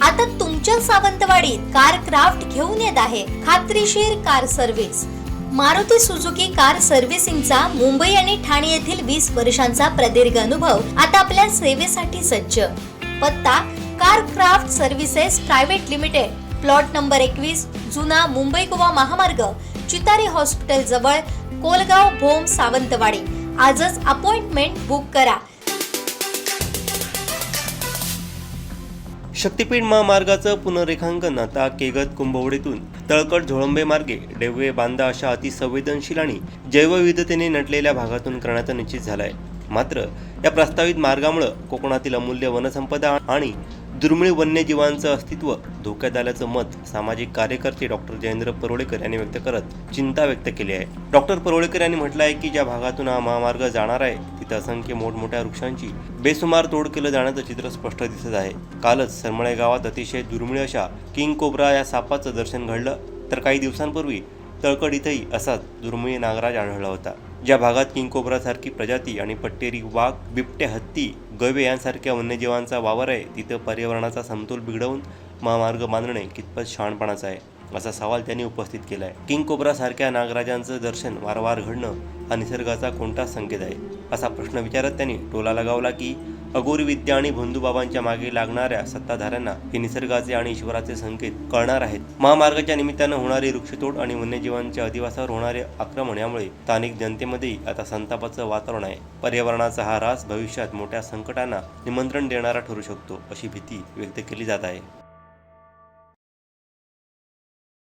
आता तुमच्या सावंतवाडीत car craft घेऊन येत आहे खात्रीशीर car service. Maruti Suzuki car सर्व्हिसिंगचा मुंबई आणि ठाणे येथील 20 वर्षांचा प्रदीर्घ अनुभव आता आपल्या सेवेसाठी सज्ज। पत्ता car craft services private limited, plot number 21, जुना मुंबई गोवा महामार्ग, चितारी हॉस्पिटल जवळ, कोलगाव भोम, सावंतवाडी। आजच अपॉइंटमेंट बुक करा। शक्तीपीठ महामार्गाचं पुनर्रेखांकन आता केगत कुंभवडीतून तळकट झोळंबे मार्गे डेववे बांदा अशा अतिसंवेदनशील आणि जैवविविधतेने नटलेल्या भागातून करण्याचं निश्चित झालं आहे। मात्र या प्रस्तावित मार्गामुळे कोकणातील अमूल्य वनसंपदा आणि दुर्मिळ वन्यजीवांचं अस्तित्व धोक्यात आल्याचं मत सामाजिक कार्यकर्ते डॉक्टर जयेंद्र परोळेकर यांनी व्यक्त करत चिंता व्यक्त केली आहे। डॉक्टर परोळेकर यांनी म्हटलं आहे की ज्या भागातून हा महामार्ग जाणार आहे तिथे असंख्य मोठमोठ्या वृक्षांची बेसुमार तोड केलं जाण्याचं चित्र स्पष्ट दिसत आहे। कालच सरमळे गावात अतिशय दुर्मिळ अशा किंग कोब्रा या सापाचं दर्शन घडलं, तर काही दिवसांपूर्वी तळकट इथंही असाच दुर्मिळ नागराज आढळला होता। ज्या भागात किंग कोब्रासारखी प्रजाती आणि पट्टेरी वाघ, बिबटे, हत्ती, गवे यांसारख्या वन्यजीवांचा वावर आहे तिथं पर्यावरणाचा समतोल बिघडवून महामार्ग बांधणे कितपत शहाणपणाचं आहे असा सवाल त्यांनी उपस्थित केला आहे। किंग कोब्रासारख्या नागराजांचं दर्शन वारंवार घडणं हा निसर्गाचा कोणताच संकेत आहे असा प्रश्न विचारत त्यांनी टोला लगावला की अघोरी विद्या आणि भोंदूबाबांच्या मागे लागणाऱ्या सत्ताधाऱ्यांना हे निसर्गाचे आणि ईश्वराचे संकेत कळणार आहेत। महामार्गाच्या निमित्तानं होणारी वृक्षतोड आणि वन्यजीवांच्या अधिवासावर होणारे आक्रमण यामुळे स्थानिक जनतेमध्येही आता संतापाचं वातावरण आहे। पर्यावरणाचा हा ऱ्हास भविष्यात मोठ्या संकटांना निमंत्रण देणारा ठरू शकतो अशी भीती व्यक्त केली जात आहे।